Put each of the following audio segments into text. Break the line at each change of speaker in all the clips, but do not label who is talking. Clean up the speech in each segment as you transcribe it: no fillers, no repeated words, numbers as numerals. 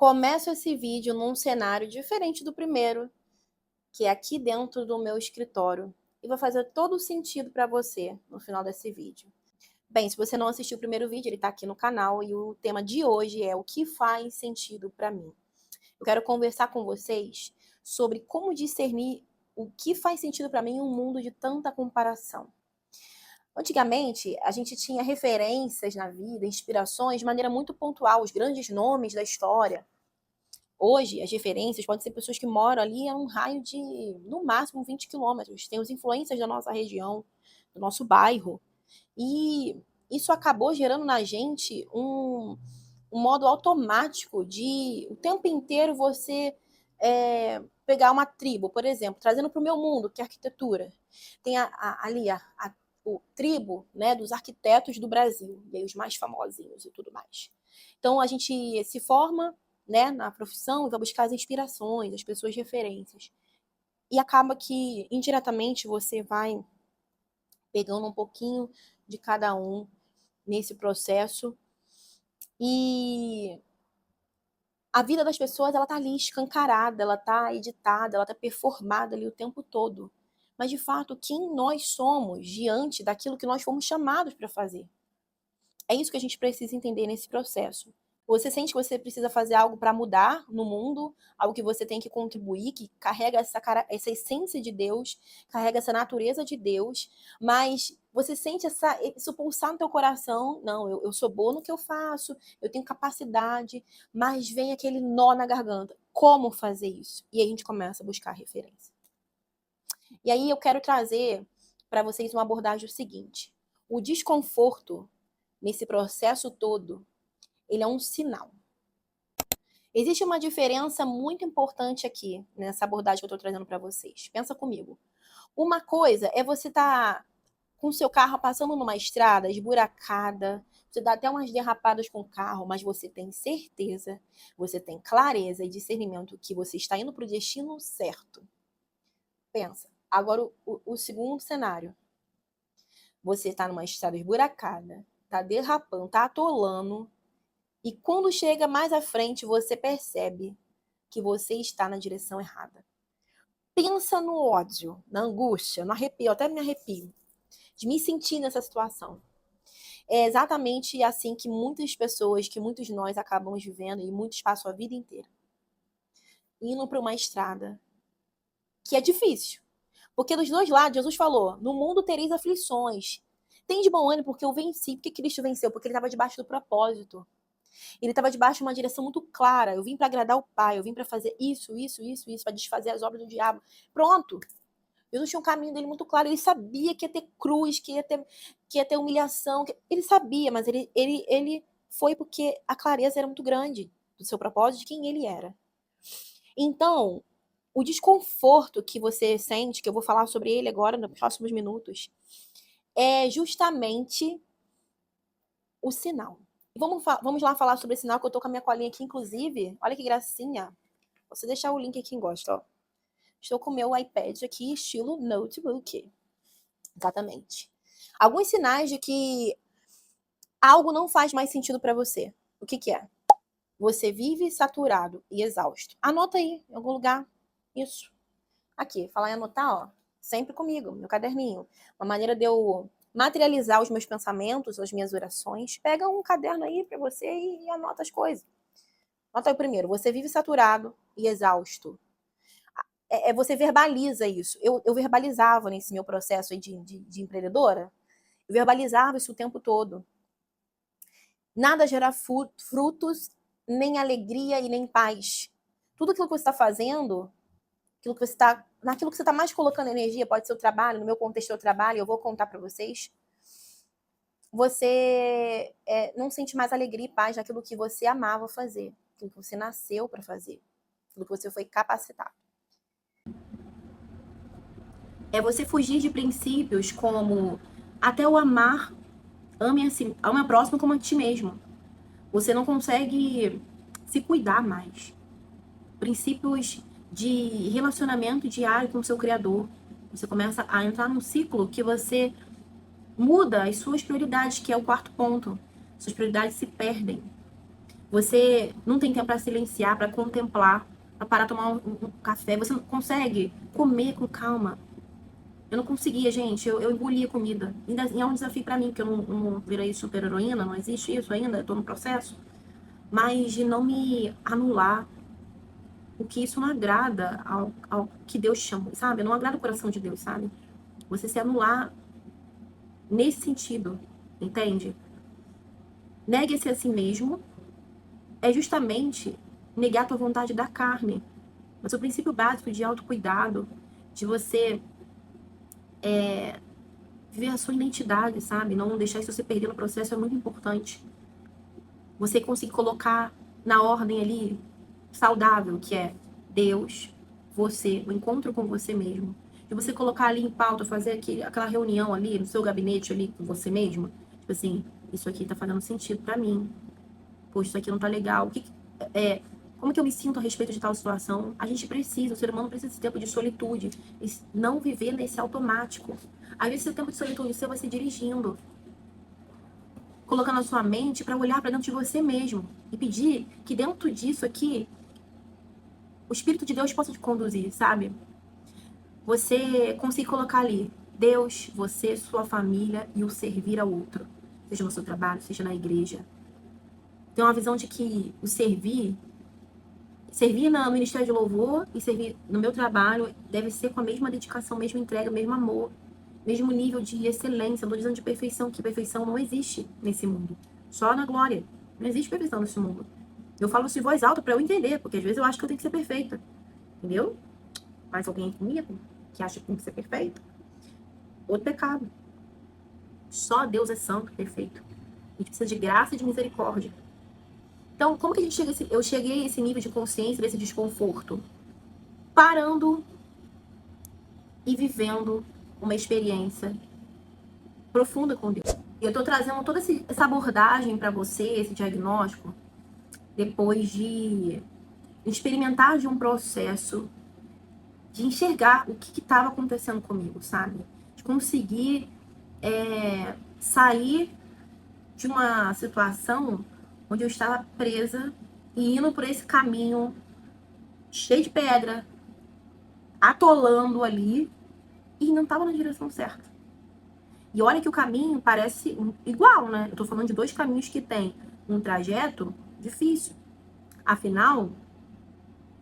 Começo esse vídeo num cenário diferente do primeiro, que é aqui dentro do meu escritório, e vai fazer todo o sentido para você no final desse vídeo. Bem, se você não assistiu o primeiro vídeo, ele está aqui no canal e o tema de hoje é o que faz sentido para mim. Eu quero conversar com vocês sobre como discernir o que faz sentido para mim em um mundo de tanta comparação. Antigamente, a gente tinha referências na vida, inspirações de maneira muito pontual, os grandes nomes da história. Hoje, as referências podem ser pessoas que moram ali a um raio de, no máximo, 20 quilômetros. Tem os influencers da nossa região, do nosso bairro. E isso acabou gerando na gente um modo automático de, o tempo inteiro, você pegar uma tribo, por exemplo, trazendo para o meu mundo, que é a arquitetura. Tem ali o tribo, né, dos arquitetos do Brasil, e aí os mais famosinhos e tudo mais. Então, a gente se forma, né, na profissão e vai buscar as inspirações, as pessoas referências. E acaba que, indiretamente, você vai pegando um pouquinho de cada um nesse processo. E a vida das pessoas, ela tá ali escancarada, ela tá editada, ela tá performada ali o tempo todo. Mas, de fato, quem nós somos diante daquilo que nós fomos chamados para fazer? É isso que a gente precisa entender nesse processo. Você sente que você precisa fazer algo para mudar no mundo, algo que você tem que contribuir, que carrega essa essência de Deus, carrega essa natureza de Deus, mas você sente isso pulsar no teu coração. Não, eu sou boa no que eu faço, eu tenho capacidade, mas vem aquele nó na garganta. Como fazer isso? E aí a gente começa a buscar referência. E aí eu quero trazer para vocês uma abordagem seguinte. O desconforto nesse processo todo, ele é um sinal. Existe uma diferença muito importante aqui, nessa abordagem que eu estou trazendo para vocês. Pensa comigo. Uma coisa é você estar com o seu carro passando numa estrada esburacada, você dá até umas derrapadas com o carro, mas você tem certeza, você tem clareza e discernimento que você está indo para o destino certo. Pensa. Agora, o segundo cenário. Você está numa estrada esburacada, está derrapando, está atolando, e quando chega mais à frente, você percebe que você está na direção errada. Pensa no ódio, na angústia, no arrepio, eu até me arrepio, de me sentir nessa situação. É exatamente assim que muitas pessoas, que muitos de nós acabamos vivendo, e muitos passam a vida inteira. Indo para uma estrada que é difícil. Porque dos dois lados, Jesus falou, no mundo tereis aflições. Tem de bom ânimo porque eu venci. Por que Cristo venceu? Porque ele estava debaixo do propósito. Ele estava debaixo de uma direção muito clara. Eu vim para agradar o Pai, eu vim para fazer isso, para desfazer as obras do diabo. Pronto. Jesus tinha um caminho dele muito claro. Ele sabia que ia ter cruz, que ia ter humilhação. Ele sabia, mas ele foi porque a clareza era muito grande do seu propósito, de quem ele era. Então, o desconforto que você sente, que eu vou falar sobre ele agora nos próximos minutos, é justamente o sinal. Vamos lá falar sobre esse sinal, que eu tô com a minha colinha aqui, inclusive. Olha que gracinha. Você deixar o link aqui embaixo, ó. Estou com o meu iPad aqui, estilo notebook. Exatamente. Alguns sinais de que algo não faz mais sentido para você. O que que é? Você vive saturado e exausto. Anota aí, em algum lugar. Isso. Aqui, falar em anotar, ó. Sempre comigo, meu caderninho. Uma maneira de eu materializar os meus pensamentos, as minhas orações. Pega um caderno aí para você e anota as coisas. Anota aí primeiro. Você vive saturado e exausto. Você verbaliza isso. Eu verbalizava nesse meu processo aí de empreendedora. Eu verbalizava isso o tempo todo. Nada gera frutos, nem alegria e nem paz. Tudo aquilo que você está fazendo, naquilo que você está mais colocando energia, pode ser o trabalho, no meu contexto é o trabalho, eu vou contar para vocês, você não sente mais alegria e paz naquilo que você amava fazer, aquilo que você nasceu para fazer, aquilo que você foi capacitado. É você fugir de princípios como até o amar, ame a próximo como a ti mesmo. Você não consegue se cuidar mais. Princípios de relacionamento diário com o seu Criador. Você começa a entrar num ciclo que você muda as suas prioridades, que é o quarto ponto. Suas prioridades se perdem. Você não tem tempo para silenciar, para contemplar, para parar tomar um café. Você não consegue comer com calma. Eu não conseguia, gente. Eu engolia comida. Ainda é um desafio para mim, porque eu não virei super heroína, não existe isso ainda, eu tô no processo. Mas de não me anular, o que isso não agrada ao que Deus chama, sabe? Não agrada o coração de Deus, sabe? Você se anular nesse sentido, entende? Negue-se a si mesmo é justamente negar a tua vontade da carne. Mas o princípio básico de autocuidado, de você viver a sua identidade, sabe? Não deixar isso se perder no processo é muito importante. Você conseguir colocar na ordem ali saudável, que é Deus, você, o encontro com você mesmo. E você colocar ali em pauta, fazer aquela reunião ali no seu gabinete ali com você mesmo. Tipo assim, isso aqui tá fazendo sentido pra mim. Poxa, isso aqui não tá legal. Como que eu me sinto a respeito de tal situação? A gente precisa, o ser humano precisa desse tempo de solitude. Não viver nesse automático. Às vezes, esse tempo de solitude seu vai se dirigindo, colocando a sua mente para olhar para dentro de você mesmo e pedir que dentro disso aqui o Espírito de Deus possa te conduzir, sabe? Você conseguir colocar ali Deus, você, sua família e o servir ao outro. Seja no seu trabalho, seja na igreja. Tem uma visão de que o servir no Ministério de Louvor e servir no meu trabalho deve ser com a mesma dedicação, mesma entrega, mesmo amor, mesmo nível de excelência. Não estou dizendo de perfeição, que perfeição não existe nesse mundo. Só na glória. Não existe perfeição nesse mundo. Eu falo isso em voz alta para eu entender, porque às vezes eu acho que eu tenho que ser perfeita. Entendeu? Mas alguém comigo que acha que tem que ser perfeito, outro pecado. Só Deus é santo, perfeito. A gente precisa de graça e de misericórdia. Então, como que a gente chega eu cheguei a esse nível de consciência, desse desconforto? Parando e vivendo uma experiência profunda com Deus. E eu tô trazendo toda essa abordagem para você, esse diagnóstico, depois de experimentar de um processo de enxergar o que estava acontecendo comigo, sabe? De conseguir sair de uma situação onde eu estava presa e indo por esse caminho cheio de pedra, atolando ali, e não estava na direção certa. E olha que o caminho parece igual, né? Eu tô falando de dois caminhos que tem um trajeto difícil. Afinal,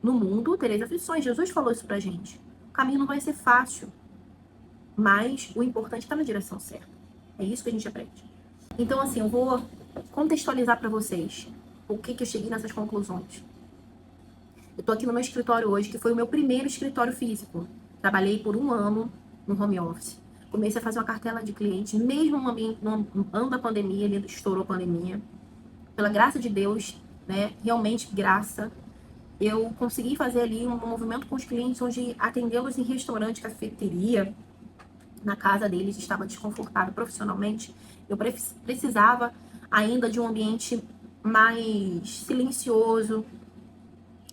no mundo tereis aflições. Jesus falou isso pra gente. O caminho não vai ser fácil, mas o importante está na direção certa. É isso que a gente aprende. Então, assim, eu vou contextualizar para vocês o que eu cheguei nessas conclusões. Eu tô aqui no meu escritório hoje, que foi o meu primeiro escritório físico. Trabalhei por 1 ano no home office. Comecei a fazer uma cartela de clientes, mesmo no ano da pandemia, ele estourou a pandemia. Pela graça de Deus, né, realmente graça, eu consegui fazer ali um movimento com os clientes, onde atendê-los em restaurante, cafeteria, na casa deles, estava desconfortável profissionalmente. Eu precisava ainda de um ambiente mais silencioso.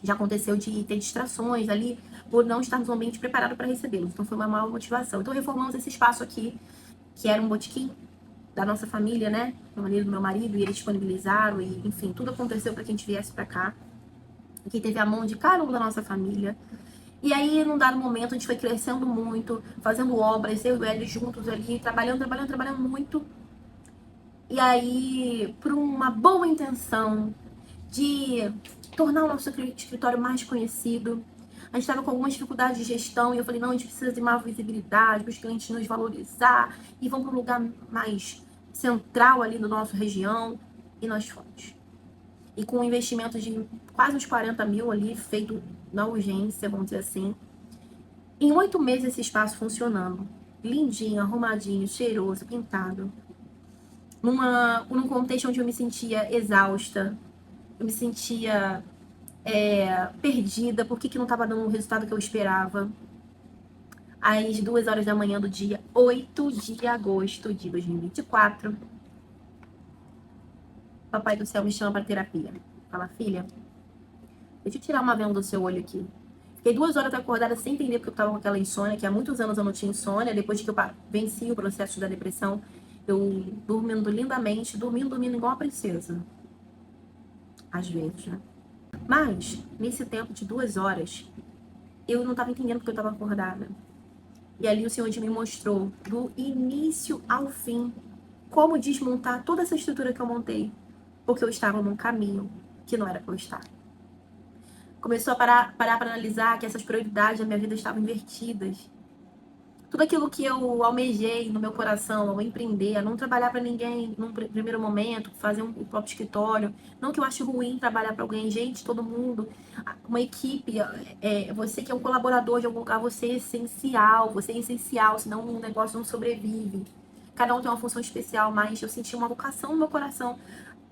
Já aconteceu de ter distrações ali, por não estarmos no ambiente preparado para recebê-los. Então foi uma maior motivação. Então reformamos esse espaço aqui, que era um botequim da nossa família, né? Do meu marido, e eles disponibilizaram, e enfim, tudo aconteceu para que a gente viesse para cá. E quem teve a mão de cada um da nossa família. E aí, num dado momento, a gente foi crescendo muito, fazendo obras, eu e o Hélio juntos ali, trabalhando muito. E aí, por uma boa intenção de tornar o nosso escritório mais conhecido, a gente estava com algumas dificuldades de gestão e eu falei, não, a gente precisa de maior visibilidade, para os clientes nos valorizar e vamos para um lugar mais central ali da nossa região. E nós fomos. E com um investimento de quase uns 40 mil ali, feito na urgência, vamos dizer assim. Em 8 meses esse espaço funcionando. Lindinho, arrumadinho, cheiroso, pintado. Num contexto onde eu me sentia exausta, eu me sentia perdida, por que não estava dando o resultado que eu esperava. Às 2 horas da manhã do dia 8 de agosto de 2024, Papai do Céu me chama para terapia. Fala, filha, deixa eu tirar uma venda do seu olho aqui. Fiquei 2 horas acordada sem entender porque eu estava com aquela insônia, que há muitos anos eu não tinha insônia. Depois que eu venci o processo da depressão, eu dormindo lindamente, dormindo igual uma princesa. às vezes, né? Mas, nesse tempo de 2 horas, eu não estava entendendo porque eu estava acordada. E ali o Senhor me mostrou, do início ao fim, como desmontar toda essa estrutura que eu montei. Porque eu estava num caminho que não era para eu estar. Começou a parar para analisar que essas prioridades da minha vida estavam invertidas. Tudo aquilo que eu almejei no meu coração, ao empreender, a não trabalhar para ninguém num primeiro momento, fazer o próprio escritório. Não que eu ache ruim trabalhar para alguém, gente, todo mundo, uma equipe, você que é um colaborador de algum lugar, você é essencial, senão o negócio não sobrevive. Cada um tem uma função especial, mas eu senti uma vocação no meu coração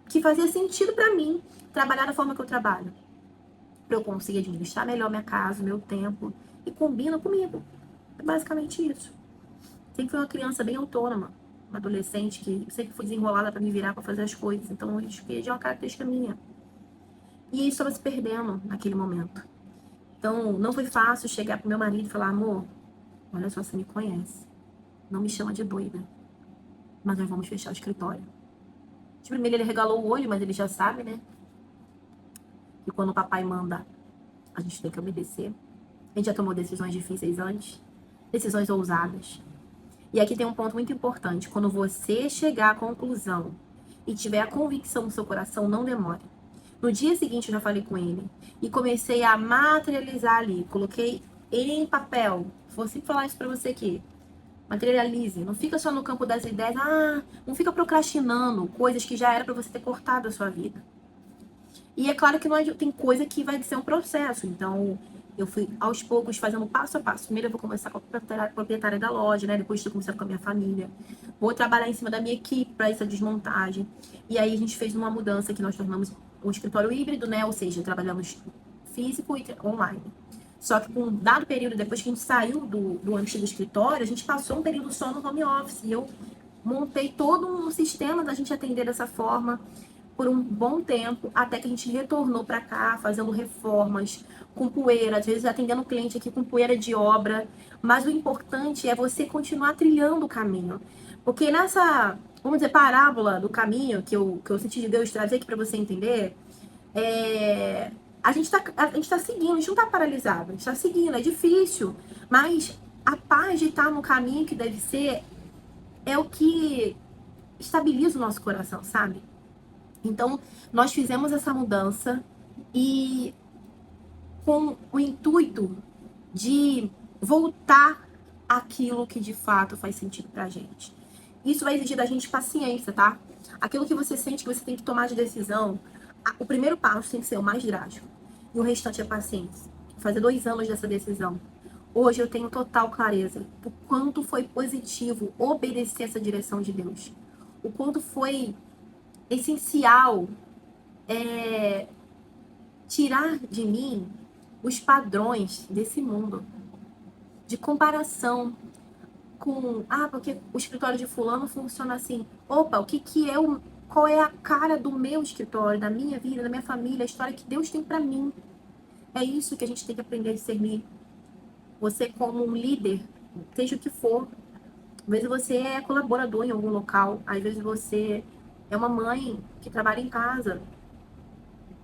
que fazia sentido para mim trabalhar da forma que eu trabalho. Para eu conseguir administrar melhor minha casa, meu tempo, e combina comigo. É basicamente isso. Sempre fui uma criança bem autônoma, uma adolescente que sempre fui desenrolada para me virar para fazer as coisas. Então, eu acho que é uma característica minha. E isso estava se perdendo naquele momento. Então, não foi fácil chegar pro meu marido e falar: amor, olha só, você me conhece. Não me chama de doida. Mas nós vamos fechar o escritório. De primeiro ele regalou o olho, mas ele já sabe, né? E quando o papai manda, a gente tem que obedecer. A gente já tomou decisões difíceis antes. Decisões ousadas. E aqui tem um ponto muito importante. Quando você chegar à conclusão e tiver a convicção no seu coração, não demore. No dia seguinte eu já falei com ele e comecei a materializar ali. Coloquei em papel. Vou sempre falar isso pra você aqui. Materialize. Não fica só no campo das ideias. Não fica procrastinando coisas que já era pra você ter cortado a sua vida. E é claro que não tem coisa que vai ser um processo. Então, eu fui aos poucos fazendo passo a passo. Primeiro eu vou começar com a proprietária da loja, né? Depois estou começando com a minha família. Vou trabalhar em cima da minha equipe para essa desmontagem. E aí a gente fez uma mudança que nós tornamos um escritório híbrido, né? Ou seja, trabalhamos físico e online. Só que com um dado período, depois que a gente saiu do antigo escritório, a gente passou um período só no home office. E eu montei todo um sistema da gente atender dessa forma por um bom tempo, até que a gente retornou para cá, fazendo reformas, com poeira, às vezes atendendo o cliente aqui com poeira de obra. Mas o importante é você continuar trilhando o caminho. Porque nessa, vamos dizer, parábola do caminho que eu senti de Deus trazer aqui para você entender, a gente tá seguindo, a gente não tá paralisado, a gente tá seguindo, é difícil, mas a paz de estar no caminho que deve ser é o que estabiliza o nosso coração, sabe? Então, nós fizemos essa mudança e com o intuito de voltar àquilo que de fato faz sentido pra gente. Isso vai exigir da gente paciência, tá? Aquilo que você sente que você tem que tomar de decisão, o primeiro passo tem que ser o mais drástico. E o restante é paciência. Fazer 2 anos dessa decisão. Hoje eu tenho total clareza do quanto foi positivo obedecer essa direção de Deus. O quanto foi essencial tirar de mim os padrões desse mundo de comparação com, porque o escritório de fulano funciona assim. Opa, qual é a cara do meu escritório, da minha vida, da minha família, a história que Deus tem pra mim. É isso que a gente tem que aprender a discernir. Você como um líder, seja o que for, às vezes você é colaborador em algum local, às vezes você é uma mãe que trabalha em casa,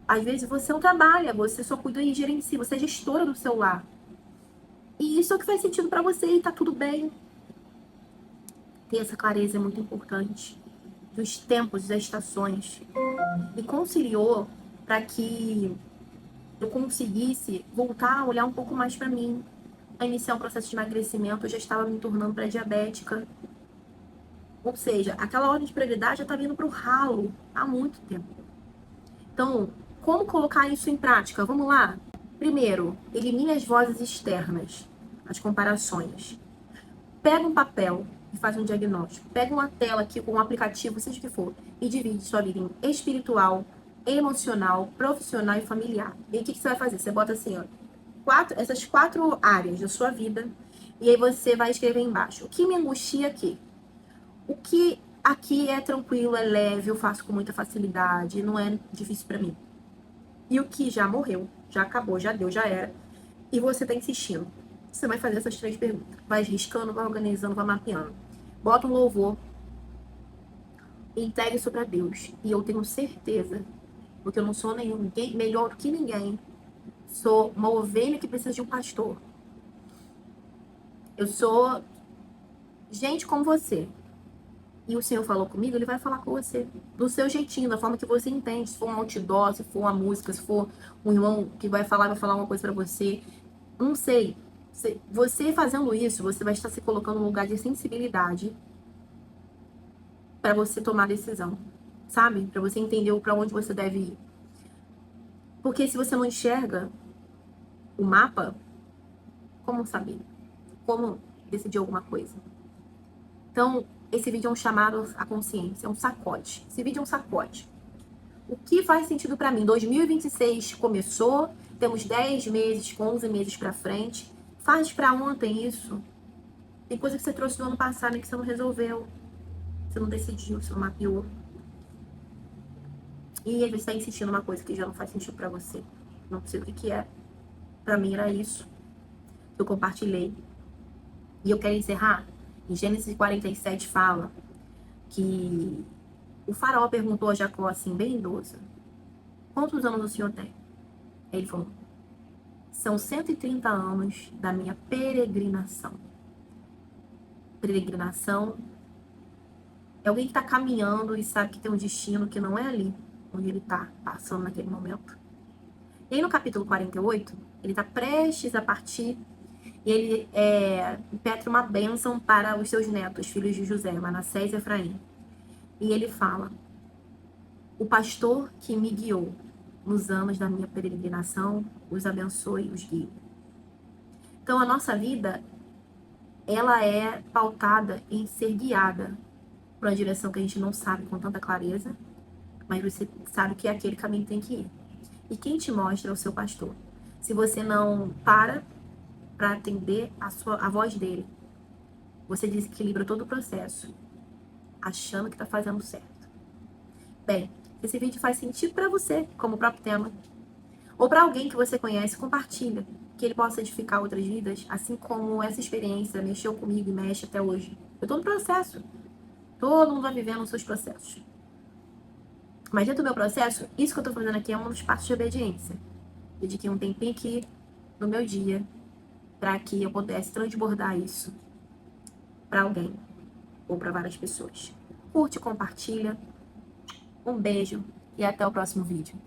às vezes você não trabalha, você só cuida e gerencia, você é gestora do seu lar. E isso é o que faz sentido pra você e tá tudo bem. Ter essa clareza é muito importante. Dos tempos, das estações. Me conciliou para que eu conseguisse voltar a olhar um pouco mais para mim. A iniciar um processo de emagrecimento, eu já estava me tornando pré-diabética. Ou seja, aquela ordem de prioridade já estava indo para o ralo há muito tempo. Então, como colocar isso em prática? Vamos lá? Primeiro, elimine as vozes externas, as comparações. Pega um papel e faz um diagnóstico. Pega uma tela aqui com um aplicativo, seja o que for, e divide sua vida em espiritual, emocional, profissional e familiar. E o que você vai fazer? Você bota assim, ó, essas 4 áreas da sua vida, e aí você vai escrever embaixo. O que me angustia aqui? O que aqui é tranquilo, é leve, eu faço com muita facilidade, não é difícil pra mim. E o que já morreu, já acabou, já deu, já era. E você tá insistindo. Você vai fazer essas 3 perguntas. Vai riscando, vai organizando, vai mapeando. Bota um louvor. E entregue isso pra Deus. E eu tenho certeza porque eu não sou ninguém melhor do que ninguém. Sou uma ovelha que precisa de um pastor. Eu sou gente como você. E o Senhor falou comigo, Ele vai falar com você. Do seu jeitinho, da forma que você entende. Se for um outdoor, se for uma música, se for um irmão que vai falar uma coisa pra você. Não sei. Você fazendo isso, você vai estar se colocando num lugar de sensibilidade pra você tomar decisão. Sabe? Pra você entender pra onde você deve ir. Porque se você não enxerga o mapa, como saber? Como decidir alguma coisa? Então, esse vídeo é um chamado à consciência, é um sacode. Esse vídeo é um sacode. O que faz sentido pra mim? 2026 começou, temos 10 meses, 11 meses pra frente. Faz pra ontem isso. Tem coisa que você trouxe do ano passado e que você não resolveu. Você não decidiu, você não mapeou. E você está insistindo numa coisa que já não faz sentido pra você. Não sei o que é. Pra mim era isso que eu compartilhei. E eu quero encerrar. Em Gênesis 47 fala que o faraó perguntou a Jacó assim, bem idoso: quantos anos o senhor tem? Aí ele falou: são 130 anos da minha peregrinação. Peregrinação é alguém que está caminhando e sabe que tem um destino que não é ali onde ele está passando naquele momento. E aí no capítulo 48, ele está prestes a partir e ele impetra uma bênção para os seus netos, filhos de José, Manassés e Efraim. E ele fala: o pastor que me guiou nos anos da minha peregrinação, os abençoe e os guie. Então a nossa vida, ela é pautada em ser guiada por uma direção que a gente não sabe com tanta clareza, mas você sabe que é aquele caminho que tem que ir. E quem te mostra é o seu pastor. Se você não para atender a voz dele, você desequilibra todo o processo, achando que está fazendo certo. Bem, esse vídeo faz sentido para você, como o próprio tema, ou para alguém que você conhece, compartilha, que ele possa edificar outras vidas, assim como essa experiência mexeu comigo e mexe até hoje. Eu tô no processo. Todo mundo vai vivendo os seus processos. Mas dentro do meu processo, isso que eu tô fazendo aqui é um dos passos de obediência. Dediquei um tempinho aqui no meu dia para que eu pudesse transbordar isso para alguém ou para várias pessoas. Curte, compartilha. Um beijo e até o próximo vídeo.